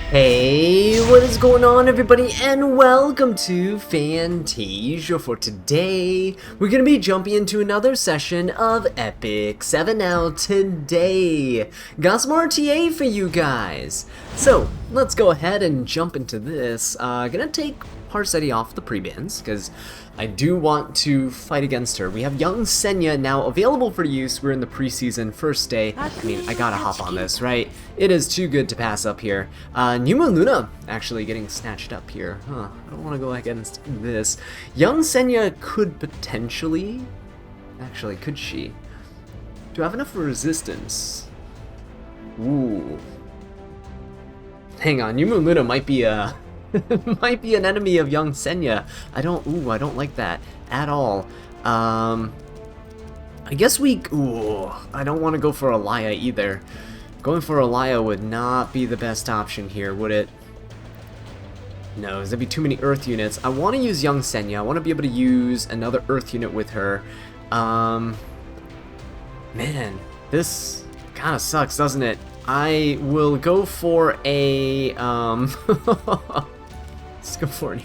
Hey, what is going on everybody, and welcome to Fantasia. For today, we're going to be jumping into another session of Epic 7 now today. Got some RTA for you guys. So, let's go ahead and jump into this. Gonna take Harseti off the pre-bans, because I do want to fight against her. We have young Senya now available for use. We're in the preseason first day. I mean, I gotta hop on this, right? It is too good to pass up here. Numa Luna actually getting snatched up here. Huh, I don't want to go against this. Young Senya could potentially... Actually, could she? Do I have enough resistance? Ooh. Hang on, Numa Luna might be a... might be an enemy of young Senya. I don't like that at all. I guess I don't want to go for Alaya either. Going for Alaya would not be the best option here, would it? No, there'd be too many Earth units. I want to use young Senya. I want to be able to use another Earth unit with her. Man, this kind of sucks, doesn't it? I will go for a let's go for an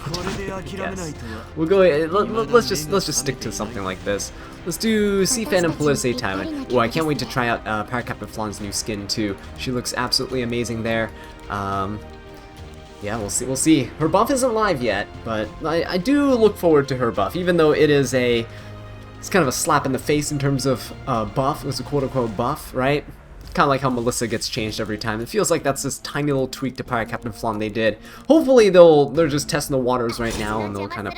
yes. We'll go. Let's just stick to something like this. Let's do Seafan and Politis time. Oh, I can't wait to try out Paracaptain Flawn's new skin too. She looks absolutely amazing there. Yeah, we'll see. We'll see. Her buff isn't live yet, but I do look forward to her buff, even though it's kind of a slap in the face in terms of buff. It was a quote-unquote buff, right? Kind of like how Melissa gets changed every time. It feels like that's this tiny little tweak to Paracaptain Flawn they did. Hopefully they're just testing the waters right now and they'll kind of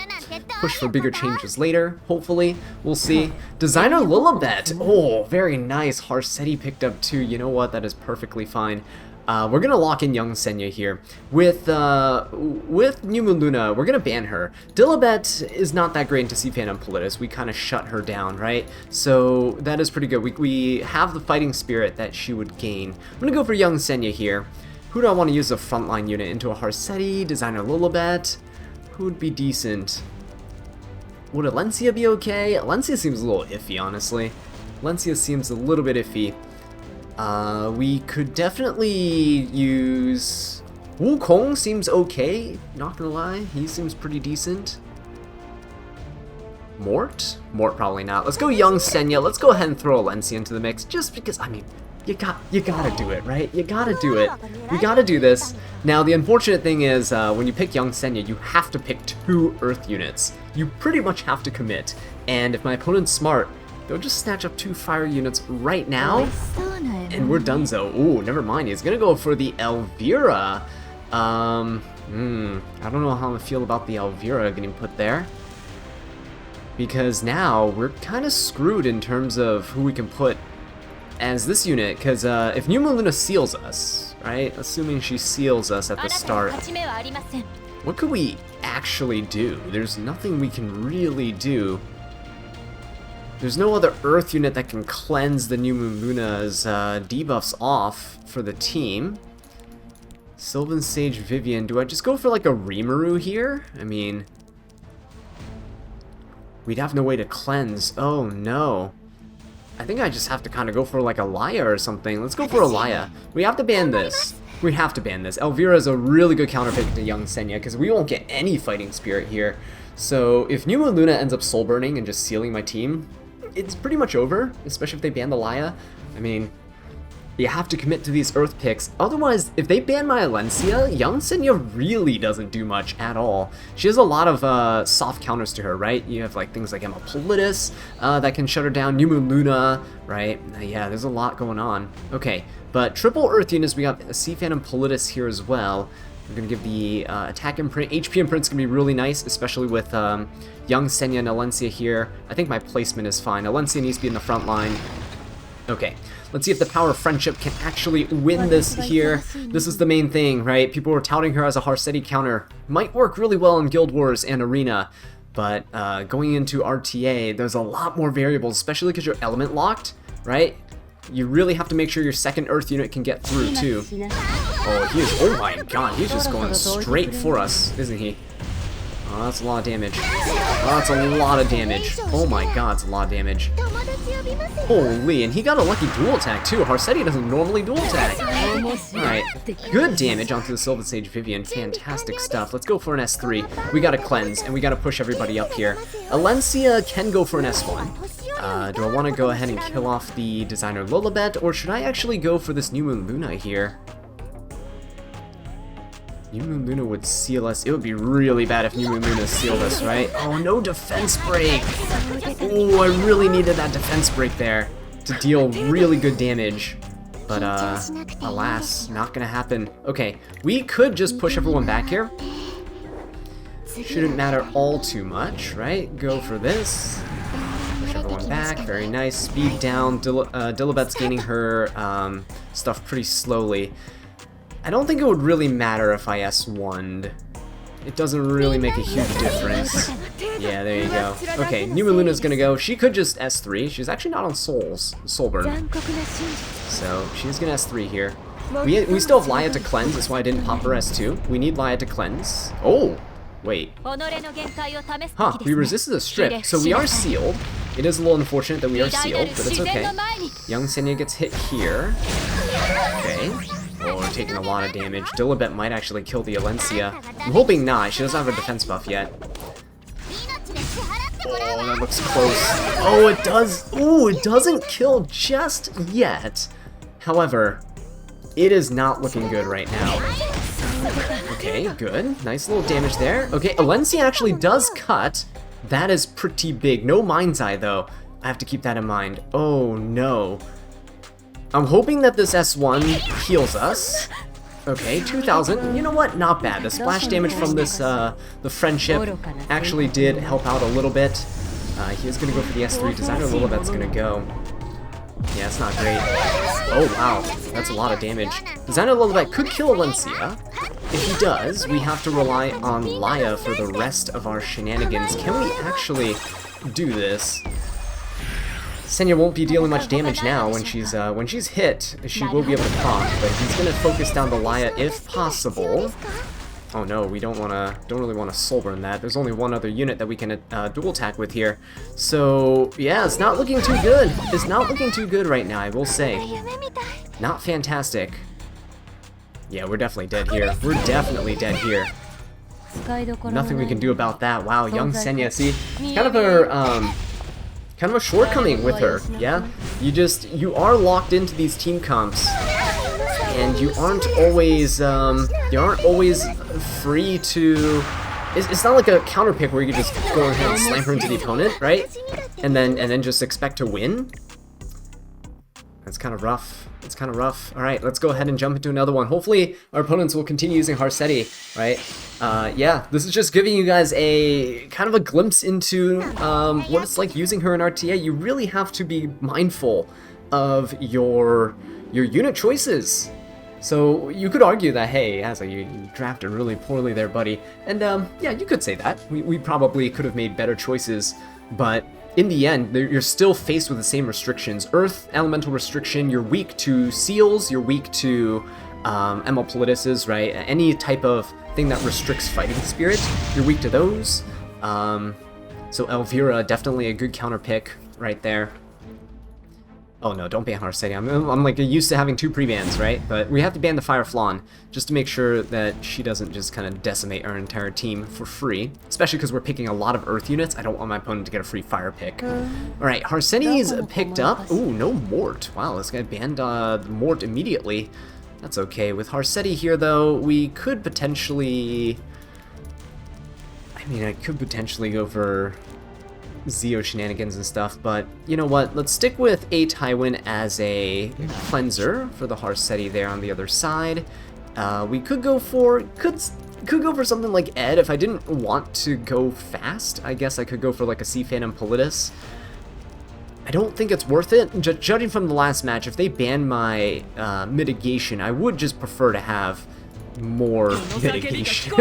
push for bigger changes later. Hopefully. We'll see. Designer Lilibet. Oh, very nice. Harseti picked up too. You know what? That is perfectly fine. We're gonna lock in young Senya here. With Numa Luna, we're gonna ban her. Dilibet is not that great into Seafan and Politis. We kind of shut her down, right? So that is pretty good. We have the fighting spirit that she would gain. I'm gonna go for young Senya here. Who do I want to use a frontline unit into? A Harseti, Designer Lilibet? Who would be decent? Would Alencia be okay? Alencia seems a little iffy, honestly. Alencia seems a little bit iffy. We could definitely use... Wukong seems okay, not gonna lie. He seems pretty decent. Mort? Mort probably not. Let's go young Senya. Let's go ahead and throw Alencia into the mix, just because, I mean, you gotta do it, right? You gotta do it. We gotta do this. Now, the unfortunate thing is, when you pick young Senya, you have to pick 2 Earth units. You pretty much have to commit. And if my opponent's smart, they'll just snatch up 2 fire units right now, and we're donezo. Ooh, never mind. He's gonna go for the Elvira. I don't know how I feel about the Elvira getting put there, because now we're kind of screwed in terms of who we can put as this unit. Because if Numa Luna seals us, right? Assuming she seals us at the start, what could we actually do? There's nothing we can really do. There's no other Earth unit that can cleanse the Numa Luna's debuffs off for the team. Sylvan Sage Vivian. Do I just go for like a Rimuru here? I mean, we'd have no way to cleanse. Oh no. I think I just have to kind of go for like Alaya or something. Let's go for Alaya. We have to ban this. We have to ban this. Elvira is a really good counterpick to young Senya, because we won't get any fighting spirit here. So if Numa Luna ends up soul burning and just sealing my team, it's pretty much over, especially if they ban the Alaya. I mean, you have to commit to these Earth picks. Otherwise, if they ban my Alencia, young Senya really doesn't do much at all. She has a lot of soft counters to her, right? You have like things like Emma Politis that can shut her down, Numa Luna, right? Yeah, there's a lot going on. Okay, but triple Earth units, we got Seafan and Politis here as well. We're going to give the attack imprint. HP imprint's going to be really nice, especially with young Senya and Alencia here. I think my placement is fine. Alencia needs to be in the front line. Okay, let's see if the power of friendship can actually win this here. This is the main thing, right? People were touting her as a Harseti counter. Might work really well in Guild Wars and Arena, but going into RTA, there's a lot more variables, especially because you're element locked, right? You really have to make sure your second Earth unit can get through, too. Oh, oh my god, he's just going straight for us, isn't he? Oh, that's a lot of damage. Oh, that's a lot of damage. Oh my god, it's a lot of damage. Holy, and he got a lucky dual attack too. Harsetti doesn't normally dual attack. Alright, good damage onto the Sylvan Sage Vivian. Fantastic stuff. Let's go for an S3. We gotta cleanse, and we gotta push everybody up here. Alencia can go for an S1. Do I want to go ahead and kill off the designer Lolabet, or should I actually go for this New Moon Luna here? New Moon Luna would seal us. It would be really bad if New Moon Luna sealed us, right? Oh, no defense break! Oh, I really needed that defense break there to deal really good damage. But, alas, not gonna happen. Okay, we could just push everyone back here. Shouldn't matter all too much, right? Go for this. Push everyone back. Very nice. Speed down. Dilibet's gaining her stuff pretty slowly. I don't think it would really matter if I S1'd. It doesn't really make a huge difference. Yeah, there you go. Okay, New Moon Luna's gonna go. She could just S3. She's actually not on Soulburn. So, she's gonna S3 here. We still have Laya to cleanse, that's why I didn't pop her S2. We need Laya to cleanse. Oh! Wait. Huh, we resisted the strip, so we are sealed. It is a little unfortunate that we are sealed, but it's okay. Young Senya gets hit here. Okay. Oh, we're taking a lot of damage. Dilibet might actually kill the Alencia. I'm hoping not. She doesn't have her defense buff yet. Oh, that looks close. Oh, it does. Ooh, it doesn't kill just yet. However, it is not looking good right now. Okay, good. Nice little damage there. Okay, Alencia actually does cut. That is pretty big. No Mind's Eye, though. I have to keep that in mind. Oh, no. I'm hoping that this S1 heals us. Okay, 2,000. You know what? Not bad. The splash damage from this, the friendship actually did help out a little bit. He is going to go for the S3. Designer Lilibet's going to go. Yeah, it's not great. Oh, wow. That's a lot of damage. Designer Lilibet could kill Alencia. If he does, we have to rely on Laya for the rest of our shenanigans. Can we actually do this? Senya won't be dealing much damage now. When she's hit, she will be able to pop, but he's gonna focus down the Laya if possible. Oh no, we don't really wanna Soulburn that. There's only one other unit that we can dual attack with here. So yeah, it's not looking too good. It's not looking too good right now, I will say. Not fantastic. Yeah, we're definitely dead here. We're definitely dead here. Nothing we can do about that. Wow, young Senya, see, kind of a shortcoming with her, yeah? You are locked into these team comps, and you aren't always free to... It's not like a counter pick where you can just go ahead and slam her into the opponent, right? And then just expect to win. That's kind of rough. It's kind of rough. Alright, let's go ahead and jump into another one. Hopefully, our opponents will continue using Harsetti, right? Yeah, this is just giving you guys a kind of a glimpse into what it's like using her in RTA. You really have to be mindful of your unit choices. So you could argue that, hey, Asa, you drafted really poorly there, buddy. And yeah, you could say that. We probably could have made better choices, but in the end, you're still faced with the same restrictions. Earth, elemental restriction, you're weak to seals, you're weak to ML Politices, right? Any type of thing that restricts fighting spirit, you're weak to those. So Elvira, definitely a good counter pick right there. Oh no, don't ban Harsetti. I'm like used to having 2 pre-bans, right? But we have to ban the Fire Flan just to make sure that she doesn't just kind of decimate our entire team for free. Especially because we're picking a lot of Earth units. I don't want my opponent to get a free Fire pick. Alright, Harsetti's picked up. Ooh, no Mort. Wow, this guy banned Mort immediately. That's okay. With Harsetti here, though, we could potentially... I could potentially go for Zeo shenanigans and stuff, but you know what? Let's stick with a Tywin as a cleanser for the Harsetti there on the other side. We could go for something like Ed. If I didn't want to go fast, I guess I could go for like a Sea Phantom Politis. I don't think it's worth it. Judging from the last match, if they ban my mitigation, I would just prefer to have more mitigation.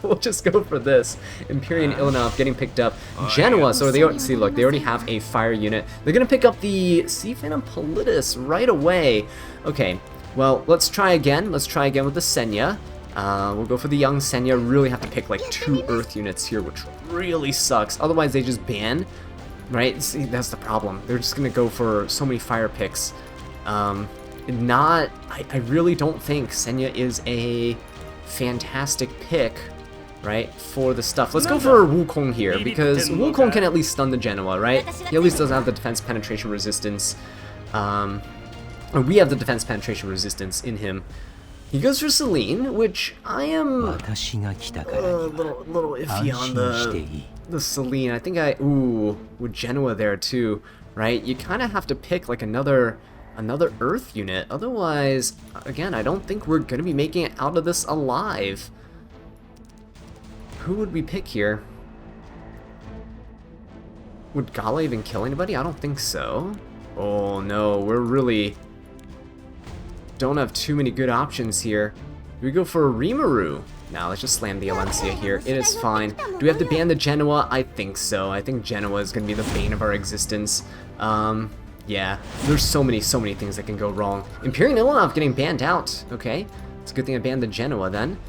We'll just go for this. Empyrean Ilnov getting picked up. Genoa, so they see, look, they already have a fire unit. They're gonna pick up the Sea Phantom Politis right away. Okay, well, let's try again. Let's try again with the Senya. We'll go for the young Senya. Really have to pick like 2 Earth units here, which really sucks. Otherwise, they just ban, right? See, that's the problem. They're just gonna go for so many fire picks. I really don't think Senya is a fantastic pick, right, for the stuff. Let's go for Wukong here, because Wukong can at least stun the Genoa, right? He at least doesn't have the defense penetration resistance. Or we have the defense penetration resistance in him. He goes for Celine, which I am a little iffy on the Celine. I think with Genoa there too, right? You kind of have to pick like another Earth unit. Otherwise, again, I don't think we're gonna be making it out of this alive. Who would we pick here? Would Gala even kill anybody? I don't think so. Oh no, we're really don't have too many good options here. Do we go for a Rimuru? Now let's just slam the Alencia here. It is fine. Do we have to ban the Genoa? I think so. I think Genoa is going to be the bane of our existence. Yeah, there's so many things that can go wrong. Imperial Ilanov getting banned out. Okay, it's a good thing I banned the Genoa then.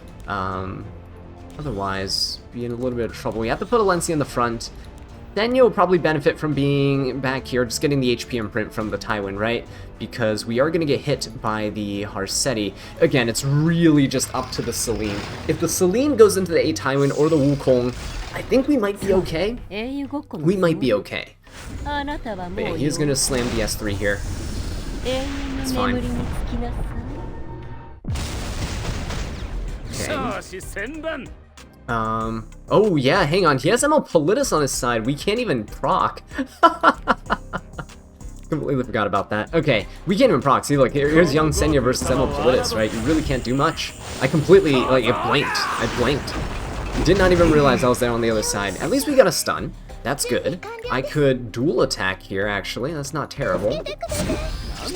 Otherwise, be in a little bit of trouble. We have to put Alencia in the front. Then you'll probably benefit from being back here, just getting the HP imprint from the Tywin, right? Because we are going to get hit by the Harsetti. Again, it's really just up to the Celine. If the Celine goes into the A Tywin or the Wukong, I think we might be okay. We might be okay. But yeah, he's going to slam the S3 here. It's fine. Okay. Oh yeah, hang on, he has ML Politis on his side, we can't even proc. Completely forgot about that. Okay, we can't even proc, see look, here's young Senya versus ML Politis, right? You really can't do much. I completely, like, I blanked. Did not even realize I was there on the other side. At least we got a stun, that's good. I could dual attack here actually, that's not terrible.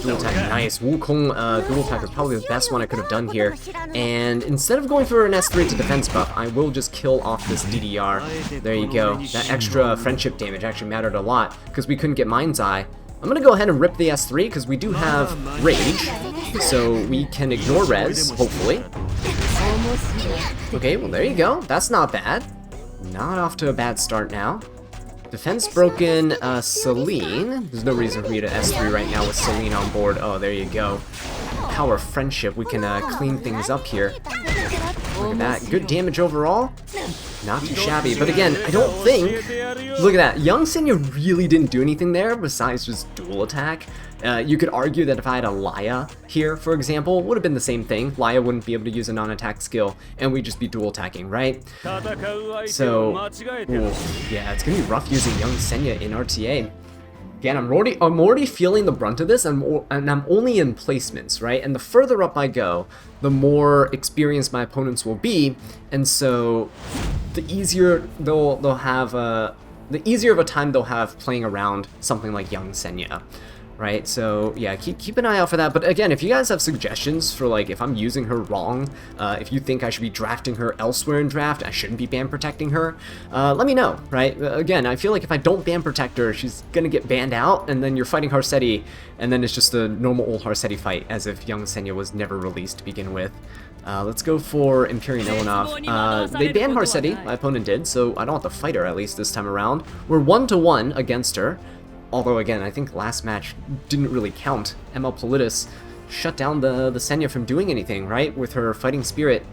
Dual attack, nice. Wukong dual attack is probably the best one I could have done here. And instead of going for an S3 to defense buff, I will just kill off this DDR. There you go. That extra friendship damage actually mattered a lot, because we couldn't get Mind's Eye. I'm going to go ahead and rip the S3, because we do have Rage, so we can ignore Res, hopefully. Okay, well there you go. That's not bad. Not off to a bad start now. Defense broken, Celine. There's no reason for me to S3 right now with Celine on board. Oh, there you go. Power of friendship. We can clean things up here. Look at that. Good damage overall. Not too shabby. But again, I don't think... Look at that. Young Senya really didn't do anything there besides just dual attack. You could argue that if I had a Laya here, for example, it would have been the same thing. Laya wouldn't be able to use a non-attack skill, and we'd just be dual attacking, right? So, yeah, it's gonna be rough using young Senya in RTA. Again, I'm already feeling the brunt of this, and I'm only in placements, right? And the further up I go, the more experienced my opponents will be, and so the easier they'll have the easier of a time they'll have playing around something like young Senya. Right, so yeah, keep an eye out for that. But again, if you guys have suggestions for like if I'm using her wrong, if you think I should be drafting her elsewhere in draft, I shouldn't be ban protecting her, let me know, right? Again, I feel like if I don't ban protect her, she's gonna get banned out, and then you're fighting Harsetti, and then it's just a normal old Harsetti fight, as if young Senya was never released to begin with. Let's go for Imperial Ilanov. They banned Harsetti, my opponent did, so I don't have to fight her at least this time around. We're 1-1 against her. Although, again, I think last match didn't really count. ML Politis shut down the Senya from doing anything, right? With her fighting spirit.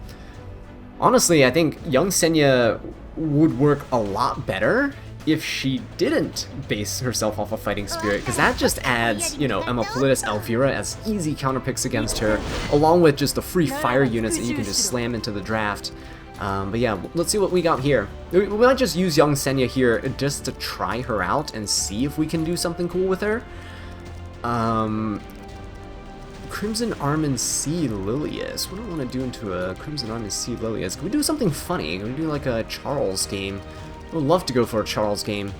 Honestly, I think young Senya would work a lot better if she didn't base herself off of fighting spirit, because that just adds, you know, ML Politis, Elvira as easy counterpicks against her, along with just the free fire units that you can just slam into the draft. But yeah, let's see what we got here. We might just use young Senya here just to try her out and see if we can do something cool with her. Crimson Arm Sea Lilius. What do I want to do into a Crimson Arm Sea Lilius? Can we do something funny? Can we do like a Charles game? I would love to go for a Charles game.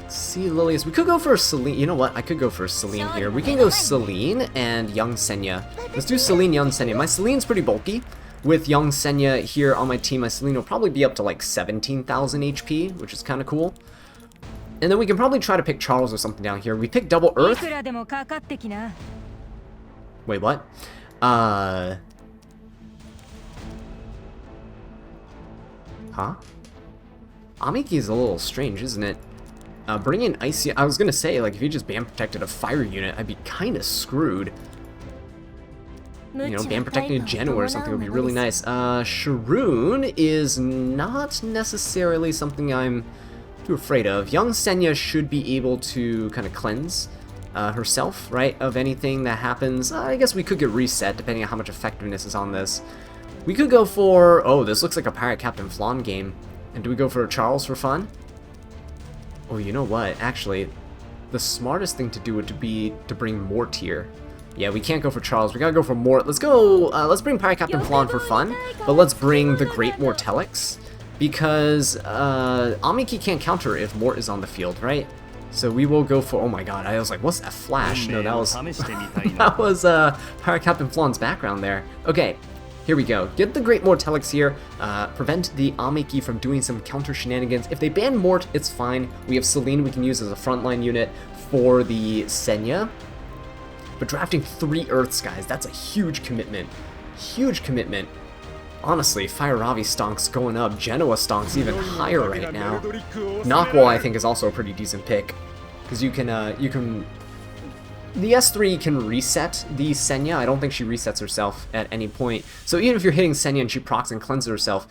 Sea Lilius. We could go for Celine. You know what? I could go for Celine here. We can go Celine and young Senya. Let's do Celine, young Senya. My Celine's pretty bulky. With young Senya here on my team, my Celine will probably be up to like 17,000 HP, which is kind of cool. And then we can probably try to pick Charles or something down here. We pick Double Earth. Wait, what? Huh? Amiki is a little strange, isn't it? Bring in Icy... I was gonna say, like, if you just ban protected a fire unit, I'd be kinda screwed. You know, ban protecting a Genoa or something would be really nice. Sharoon is not necessarily something I'm too afraid of. Young Senya should be able to kind of cleanse herself, right, of anything that happens. I guess we could get reset, depending on how much effectiveness is on this. We could go for... Oh, this looks like a Pirate Captain Flan game. And do we go for a Charles for fun? Oh, you know what? Actually, the smartest thing to do would be to bring Mortier. Yeah, we can't go for Charles. We gotta go for Mort. Let's go. Let's bring Pirate Captain Flan for fun, but let's bring the Great Mortelix because Amiki can't counter if Mort is on the field, right? So we will go for. Oh my God! I was like, what's that flash? No, that was that was Pirate Captain Flan's background there. Okay. Here we go. Get the Great Mortelix here. Prevent the Amiki from doing some counter shenanigans. If they ban Mort, it's fine. We have Celine we can use as a frontline unit for the Senya. But drafting 3 Earth Skies, that's a huge commitment. Huge commitment. Honestly, Fire Ravi stonks going up. Genoa stonks even higher right now. Knockwall, I think, is also a pretty decent pick. Because you can... The S3 can reset the Senya. I don't think she resets herself at any point. So even if you're hitting Senya and she procs and cleanses herself,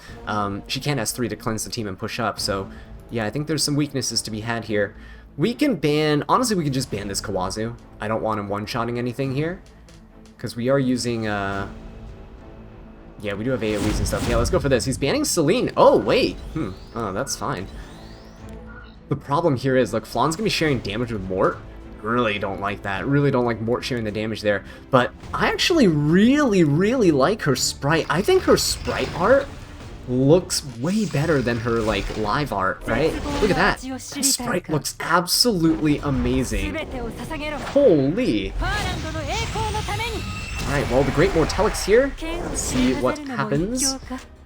she can S3 to cleanse the team and push up. So yeah, I think there's some weaknesses to be had here. We can ban... Honestly, we can just ban this Kawazu. I don't want him one-shotting anything here. Because we are using... Yeah, we do have AoEs and stuff. Yeah, let's go for this. He's banning Celine. Oh, wait. Oh, that's fine. The problem here is, look, Flan's going to be sharing damage with Mort. Really don't like that. Really don't like Mort sharing the damage there. But I actually really, really like her sprite. I think her sprite art looks way better than her, like, live art, right? Look at that. That sprite looks absolutely amazing. Holy. Alright, well, the Great Mortelix here. Let's see what happens.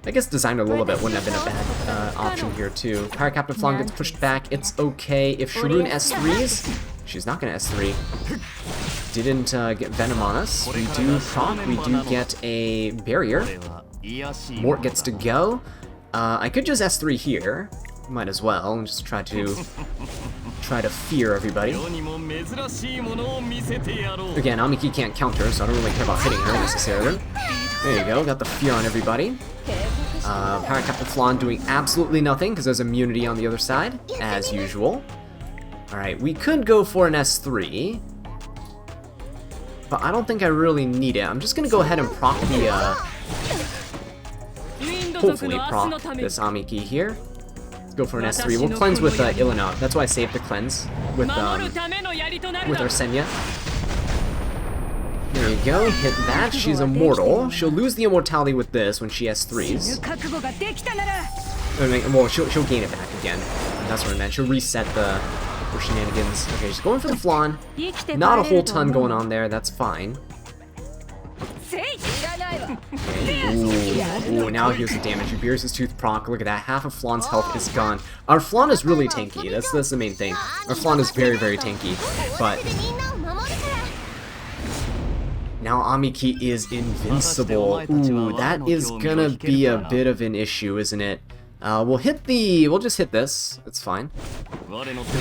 I guess designer a little bit wouldn't have been a bad option here, too. Pirate Captain Flan gets pushed back. It's okay. If Sharoon S3s... She's not going to S3. Didn't get Venom on us. We do proc. We do get a barrier. Mort gets to go. I could just S3 here. Might as well and just try to fear everybody. Again, Amiki can't counter, so I don't really care about hitting her necessarily. There you go. Got the fear on everybody. Pirate Captain Flan doing absolutely nothing because there's immunity on the other side, as usual. Alright, we could go for an S3, but I don't think I really need it. I'm just going to go ahead and proc the, hopefully proc this Amiki here. Let's go for an S3. We'll cleanse with Ilina. That's why I saved the cleanse with our Senya. There you go, hit that. She's immortal. She'll lose the immortality with this when she S3s. Well, she'll gain it back again. That's what I meant. She'll reset the... shenanigans. Okay, just going for the Flan. Not a whole ton going on there, that's fine. Okay. Ooh, now here's the damage. He bears his tooth proc. Look at that. Half of Flan's health is gone. Our Flan is really tanky. That's the main thing. Our Flan is very, very tanky. But now Amiki is invincible. Ooh, that is gonna be a bit of an issue, isn't it? We'll just hit this. It's fine.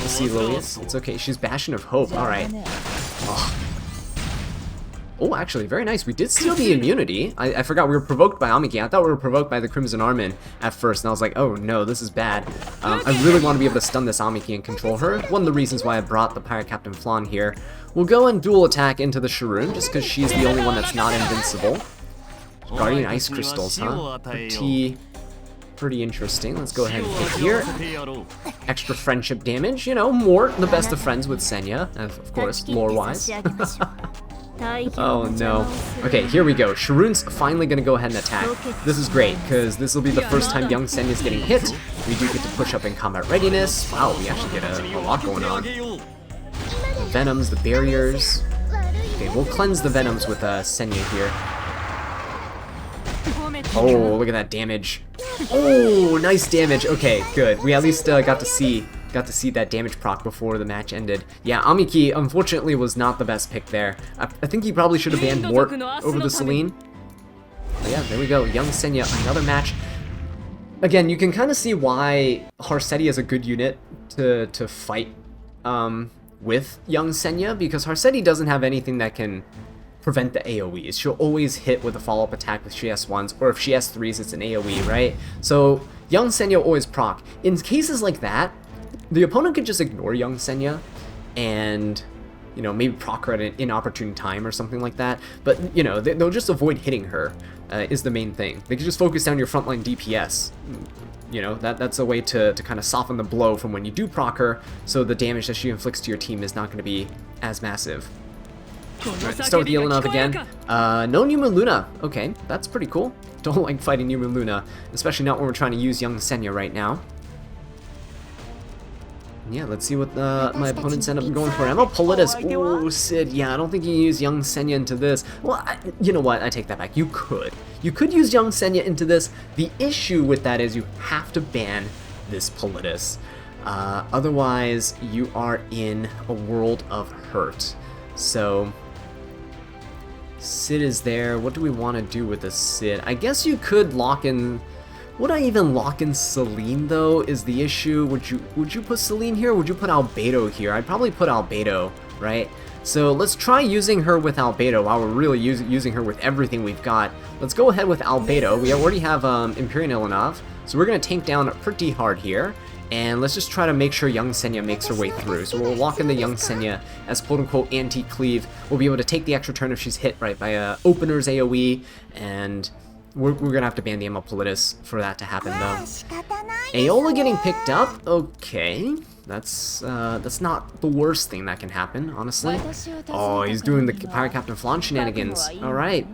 See Lilius. It's okay. She's Bastion of Hope. Alright. Oh, actually, very nice. We did steal the immunity. I forgot we were provoked by Amiki. I thought we were provoked by the Crimson Armin at first, and I was like, oh no, this is bad. I really want to be able to stun this Amiki and control her. One of the reasons why I brought the Pirate Captain Flan here. We'll go and dual attack into the Sharoon, just because she's the only one that's not invincible. Guardian Ice Crystals, huh? Pretty interesting. Let's go ahead and hit here. Extra friendship damage. You know, Mort, the best of friends with Senya, of course, lore-wise. Oh no. Okay, here we go. Sharoon's finally gonna go ahead and attack. This is great, because this will be the first time young Senya's getting hit. We do get to push up in combat readiness. Wow, we actually get a lot going on. The Venoms, the barriers. Okay, we'll cleanse the Venoms with Senya here. Oh, look at that damage. Oh, nice damage. Okay, good. We at least got to see that damage proc before the match ended. Yeah, Amiki, unfortunately, was not the best pick there. I think he probably should have banned Mort over the Celine. But yeah, there we go. Young Senya, another match. again, you can kind of see why Harsetti is a good unit to fight with young Senya, because Harsetti doesn't have anything that can prevent the AoEs. She'll always hit with a follow-up attack if she S1s, or if she S3s, it's an AoE, right? So young Senya always proc. In cases like that, the opponent could just ignore young Senya and, you know, maybe proc her at an inopportune time or something like that. But, you know, they'll just avoid hitting her, is the main thing. They can just focus down your frontline DPS. You know, that's a way to kind of soften the blow from when you do proc her, so the damage that she inflicts to your team is not going to be as massive. Right, let's start with Yelanov again. No Numa Luna. Okay, that's pretty cool. Don't like fighting Numa Luna, especially not when we're trying to use young Senya right now. Yeah, let's see what my opponents end up going for. Emma Politis. Ooh, Sid. Yeah, I don't think you can use young Senya into this. Well, you know what? I take that back. You could. You could use young Senya into this. The issue with that is you have to ban this Politis. Otherwise, you are in a world of hurt. So Sid is there. What do we want to do with this Sid? I guess you could lock in. Would I even lock in Celine though? Is the issue? Would you put Celine here? Or would you put Albedo here? I'd probably put Albedo, right? So let's try using her with Albedo while we're really using her with everything we've got. Let's go ahead with Albedo. We already have Imperial Ilanov, so we're gonna tank down pretty hard here. And let's just try to make sure young Senya makes her way through. So we'll lock in the young Senya as quote-unquote anti-cleave. We'll be able to take the extra turn if she's hit right by opener's AoE, and we're gonna have to ban the Emma Politis for that to happen though. Aola getting picked up? Okay. That's not the worst thing that can happen, honestly. Oh, he's doing the Pirate Captain Flan shenanigans. Alright.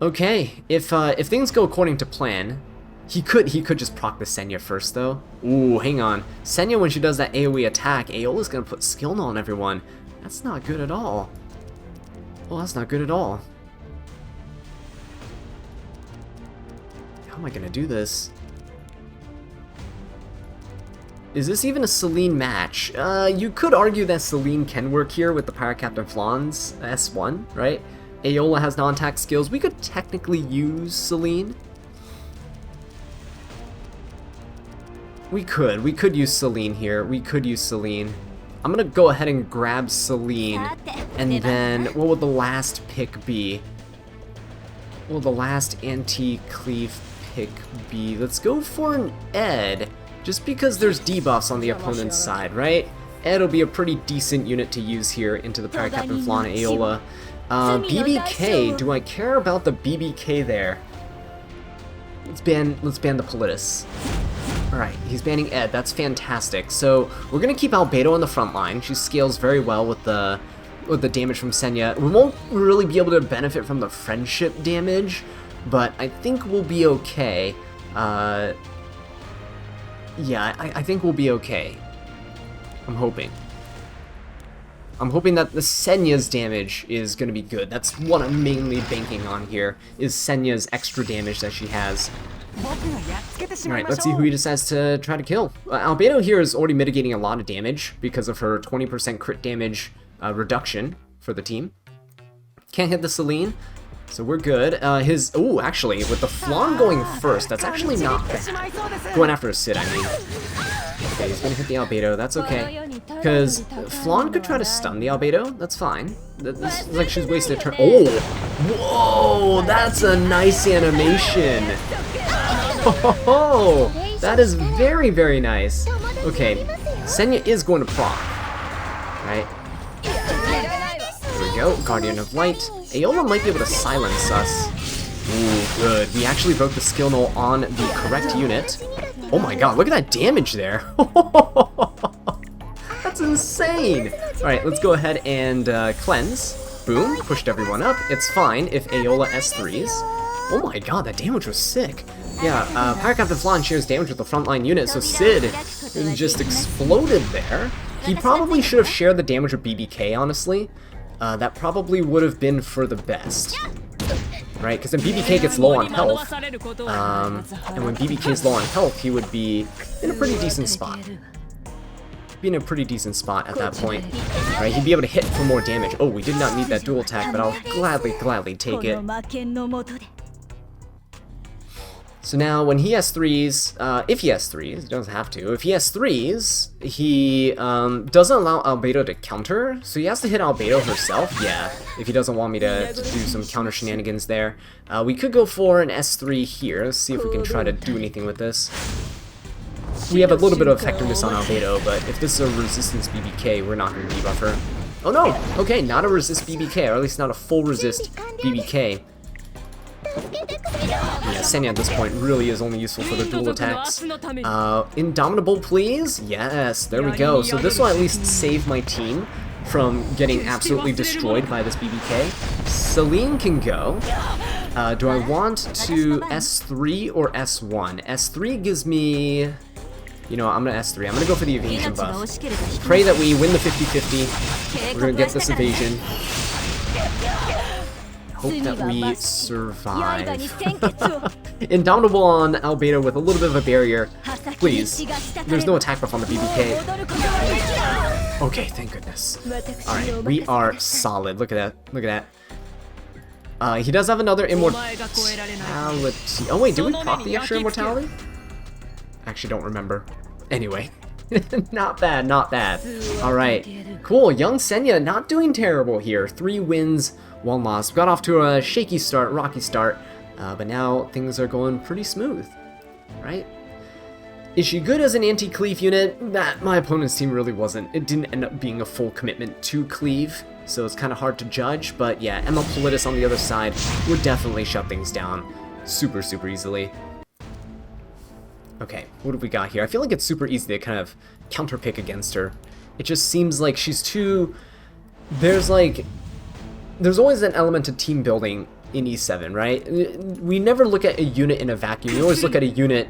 Okay, if things go according to plan, he could just proc the Senya first though. Ooh, hang on. Senya, when she does that AoE attack, Aola's gonna put skill null on everyone. That's not good at all. Oh, that's not good at all. How am I gonna do this? Is this even a Celine match? You could argue that Celine can work here with the Pirate Captain Flan's S1, right? Aola has non-attack skills. We could technically use Celine. We could use Celine here. We could use Celine. I'm gonna go ahead and grab Celine, and then what would the last pick be? What will the last anti-cleave pick be? Let's go for an Ed, just because there's debuffs on the opponent's side, right? Ed will be a pretty decent unit to use here into the Pirate Captain Flan and Aola. BBK, do I care about the BBK there? Let's ban the Politis. Alright, he's banning Ed, that's fantastic. So we're gonna keep Albedo on the front line. She scales very well with the damage from Senya. We won't really be able to benefit from the friendship damage, but I think we'll be okay. Yeah, I think we'll be okay. I'm hoping. I'm hoping that the Senya's damage is gonna be good. That's what I'm mainly banking on here, is Senya's extra damage that she has. Alright, let's see who he decides to try to kill. Albedo here is already mitigating a lot of damage because of her 20% crit damage reduction for the team. Can't hit the Celine, so we're good. Oh, actually, with the Flan going first, that's actually not bad. Going after a Sid, I mean. Okay, he's gonna hit the Albedo, that's okay. Because Flan could try to stun the Albedo, that's fine. This is like she's wasted a turn. Oh! Whoa! That's a nice animation! Oh, that is very, very nice. Okay, Senya is going to proc, right? There we go, Guardian of Light. Aola might be able to silence us. Ooh, good. We actually broke the skill null on the correct unit. Oh my god, look at that damage there. That's insane. Alright, let's go ahead and cleanse. Boom, pushed everyone up. It's fine if Aola S3s. Oh my god, that damage was sick. Yeah, Pirate Captain Flan shares damage with the frontline unit, so Sid just exploded there. He probably should have shared the damage with BBK, honestly. That probably would have been for the best. Right, because then BBK gets low on health. And when BBK is low on health, he would be in a pretty decent spot. Be in a pretty decent spot at that point. Right, he'd be able to hit for more damage. Oh, we did not need that dual attack, but I'll gladly take it. So now when he has 3s, if he has 3s, he doesn't have to, if he has 3s, he doesn't allow Albedo to counter, so he has to hit Albedo herself, yeah, if he doesn't want me to do some counter shenanigans there. We could go for an S3 here, let's see if we can try to do anything with this. We have a little bit of effectiveness on Albedo, but if this is a resistance BBK, we're not going to debuff her. Oh no! Okay, not a resist BBK, or at least not a full resist BBK. Yeah, Senya at this point really is only useful for the dual attacks. Indomitable, please? Yes, there we go. So this will at least save my team from getting absolutely destroyed by this BBK. Celine can go. Do I want to S3 or S1? S3 gives me... You know what, I'm gonna S3. I'm gonna go for the evasion buff. Pray that we win the 50-50. We're gonna get this evasion. Hope that we survive. Indomitable on Albedo with a little bit of a barrier. Please. There's no attack buff on the BBK. Okay, thank goodness. Alright, we are solid. Look at that. Look at that. He does have another immortality. Oh wait, did we proc the extra immortality? Actually don't remember. Anyway. Not bad, not bad. Alright. Cool, young Senya not doing terrible here. 3 wins, 1 loss. Got off to a shaky start, rocky start, but now things are going pretty smooth. Right? Is she good as an anti-cleave unit? That my opponent's team really wasn't. It didn't end up being a full commitment to cleave, so it's kind of hard to judge, but yeah, Emma Politis on the other side would definitely shut things down super, super easily. Okay, what have we got here? I feel like it's super easy to kind of counterpick against her. It just seems like she's too... There's always an element of team building in E7, right? We never look at a unit in a vacuum. We always look at a unit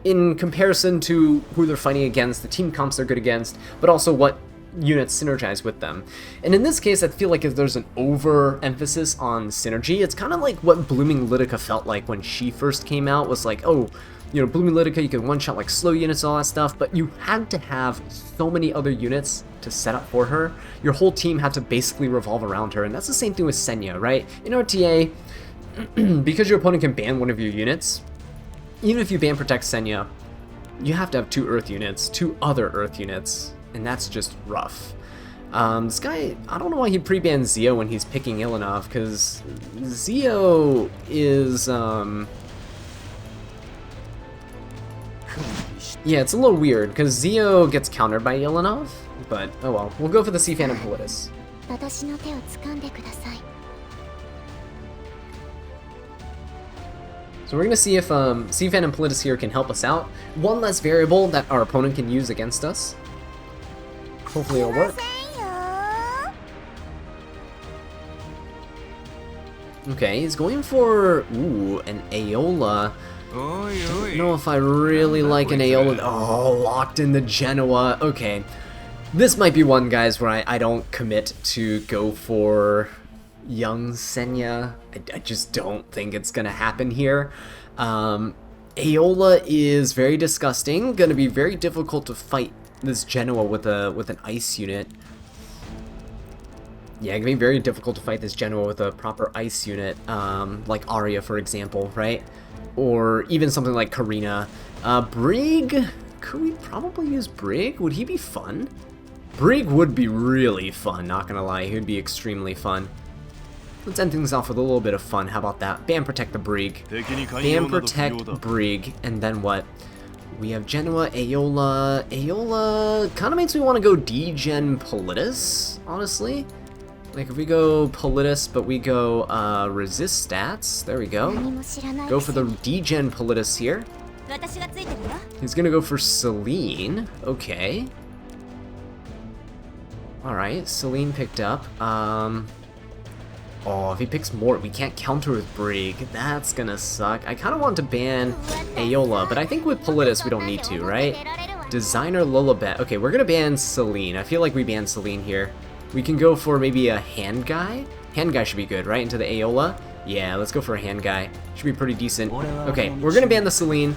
in comparison to who they're fighting against, the team comps they're good against, but also what units synergize with them. And in this case, I feel like if there's an overemphasis on synergy, it's kind of like what Blooming Lidica felt like when she first came out, was like, oh, you know, Blooming Lidica, you could one-shot like slow units and all that stuff, but you had to have so many other units to set up for her. Your whole team had to basically revolve around her, and that's the same thing with Senya, right? In RTA, because your opponent can ban one of your units, even if you ban Protect Senya, you have to have 2 Earth units, 2 other Earth units, and that's just rough. This guy, I don't know why he pre-banned Zio when he's picking Ilanov, because Zio is, yeah, it's a little weird, because Zio gets countered by Ilanov, but oh well. We'll go for the C-Fan and Politis. So we're going to see if C-Fan and Politis here can help us out. One less variable that our opponent can use against us. Hopefully it'll work. Okay, he's going for, ooh, an Aeola. Don't know if I really like an Aeola. Oh, locked in the Genoa. Okay. This might be one, guys, where I don't commit to go for young Senya. I just don't think it's gonna happen here. Aeola is very disgusting. Gonna be very difficult to fight this Genoa with an ice unit. Yeah, it's gonna be very difficult to fight this Genoa with a proper ice unit, like Arya, for example, right? Or even something like Karina. Brig? Could we probably use Brig? Would he be fun? Brig would be really fun, not gonna lie. He would be extremely fun. Let's end things off with a little bit of fun. How about that? Ban Protect the Brig. Ban Protect Brig, and then what? We have Genoa, Aeola. Aeola kind of makes me want to go D-Gen Politis, honestly. Like, if we go Politis, but we go resist stats, there we go. Go for the D-Gen Politis here. He's gonna go for Celine. Okay. Alright, Celine picked up. Oh, if he picks Mort, we can't counter with Brig. That's gonna suck. I kind of want to ban Aeola, but I think with Politis we don't need to, right? Designer Lulabet. Okay, we're gonna ban Celine. I feel like we ban Celine here. We can go for maybe a hand guy. Hand guy should be good, right? Into the Aeola. Yeah, let's go for a hand guy. Should be pretty decent. Okay, we're gonna ban the Celine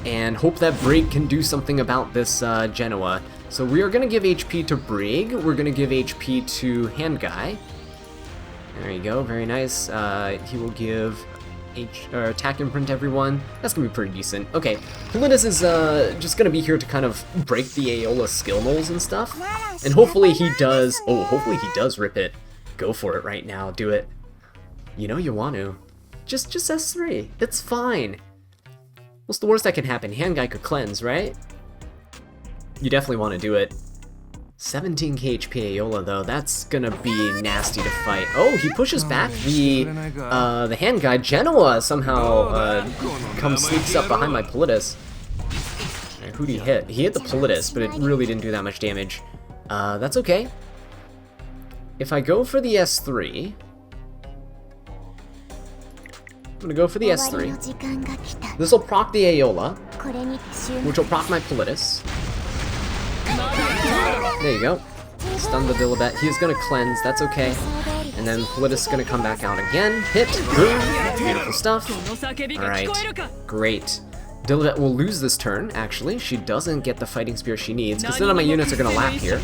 and hope that Brig can do something about this Genoa. So we are gonna give HP to Brig. We're gonna give HP to hand guy. There you go, very nice. He will give attack imprint everyone. That's gonna be pretty decent. Okay, Politis is just gonna be here to kind of break the Aeola skill moles and stuff. And hopefully he does, hopefully he does rip it. Go for it right now, do it. You know you want to. Just S3, it's fine. What's the worst that can happen? Hand guy could cleanse, right? You definitely want to do it. 17k HP Aeola though, that's gonna be nasty to fight. Oh, he pushes back the hand guy. Genoa somehow sneaks up behind my Politis. Right, who'd he hit? He hit the Politis, but it really didn't do that much damage. That's okay. If I go for the S3, I'm gonna go for the S3. This will proc the Aeola, which will proc my Politis. There you go. Stun the Dilibet. He is going to cleanse. That's okay. And then Politis is going to come back out again. Hit. Boom. Beautiful stuff. Alright. Great. Dilibet will lose this turn, actually. She doesn't get the fighting spear she needs, because none of my units are going to lap here.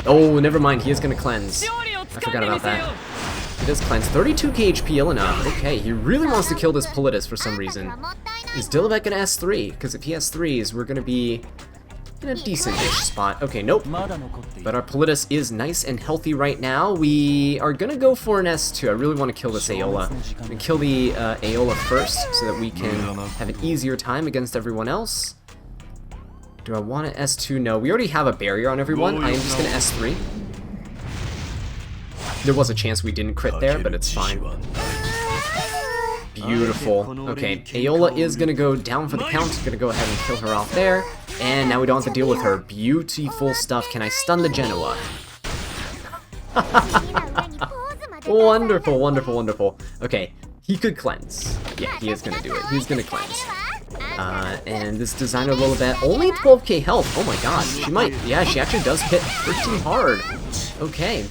Oh, never mind. He is going to cleanse. I forgot about that. He does cleanse. 32k HP Ilina. Okay, he really wants to kill this Politis for some reason. Is Dilibet going to S3? Because if he S3s, we're going to be in a decent-ish spot. Okay, nope. But our Politis is nice and healthy right now. We are gonna go for an S2. I really want to kill this Aeola. I'm gonna kill the Aeola first so that we can have an easier time against everyone else. Do I want an S2? No, we already have a barrier on everyone. I am just gonna S3. There was a chance we didn't crit there, but it's fine. Beautiful. Okay, Aeola is gonna go down for the count. Gonna go ahead and kill her off there. And now we don't have to deal with her. Beautiful stuff. Can I stun the Genoa? Wonderful, wonderful, wonderful. Okay, he could cleanse. Yeah, he is gonna do it. He's gonna cleanse. And this designer Lilibet, only 12k health. Oh my god, she might, yeah, she actually does hit pretty hard. Okay.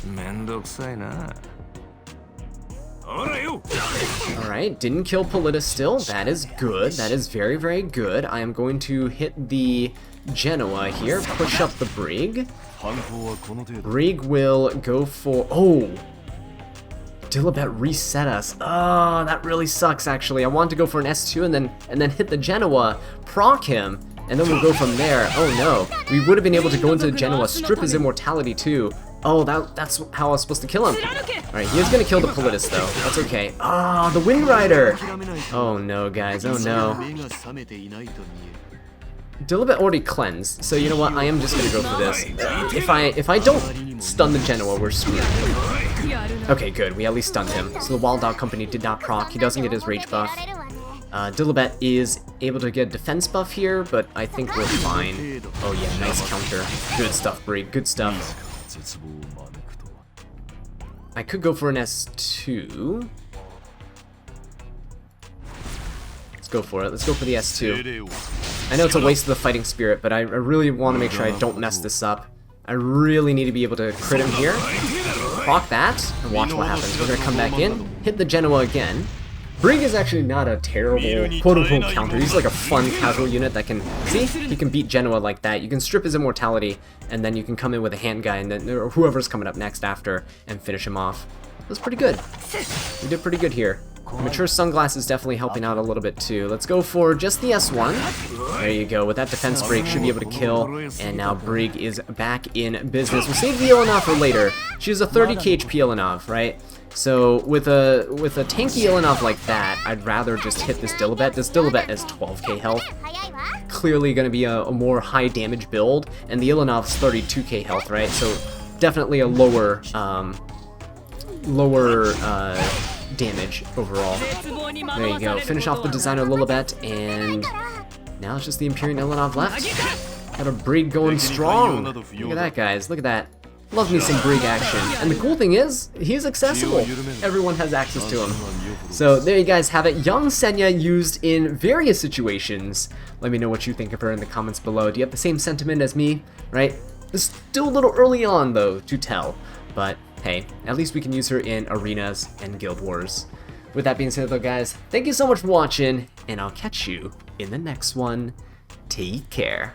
Alright, didn't kill Politis still. That is good. That is very, very good. I am going to hit the Genoa here. Push up the Brig. Brig will go for... Oh! Dilibet reset us. Oh, that really sucks, actually. I wanted to go for an S2 and then hit the Genoa, proc him, and then we'll go from there. Oh no. We would have been able to go into the Genoa, strip his immortality too. Oh, that's how I was supposed to kill him. Alright, he is going to kill the Politis, though. That's okay. Ah, the Wind Rider! Oh, no, guys. Oh, no. Dilibet already cleansed, so you know what? I am just going to go for this. If I don't stun the Genoa, we're screwed. Okay, good. We at least stunned him. So the Wild Dog Company did not proc. He doesn't get his rage buff. Dilibet is able to get a defense buff here, but I think we're fine. Oh, yeah, nice counter. Good stuff, Brig. Good stuff. I could go for an S2. Let's go for it. Let's go for the S2. I know it's a waste of the fighting spirit, but I really want to make sure I don't mess this up. I really need to be able to crit him here. Proc that, and watch what happens. We're going to come back in, hit the Genoa again. Brig is actually not a terrible quote-unquote counter. He's like a fun casual unit that can, see, he can beat Genoa like that. You can strip his immortality, and then you can come in with a hand guy, and then or whoever's coming up next after, and finish him off. That's pretty good. We did pretty good here. Mature Sunglass is definitely helping out a little bit too. Let's go for just the S1. There you go. With that defense break, should be able to kill. And now Brig is back in business. We'll save the Ilanov for later. She's a 30k HP Ilanov, right? So with a tanky Ilanov like that, I'd rather just hit this Dilibet. This Dilibet has 12k health. Clearly going to be a more high damage build, and the Ilanov's 32k health, right? So definitely a lower damage overall. There you go. Finish off the designer Lilibet, and now it's just the Empyrean Ilanov left. Got a Brig going strong. Look at that, guys. Look at that. Love me some Brig action. And the cool thing is, he's accessible. Everyone has access to him. So there you guys have it. Young Senya used in various situations. Let me know what you think of her in the comments below. Do you have the same sentiment as me? Right? It's still a little early on, though, to tell. But hey, at least we can use her in arenas and guild wars. With that being said, though, guys, thank you so much for watching, and I'll catch you in the next one. Take care.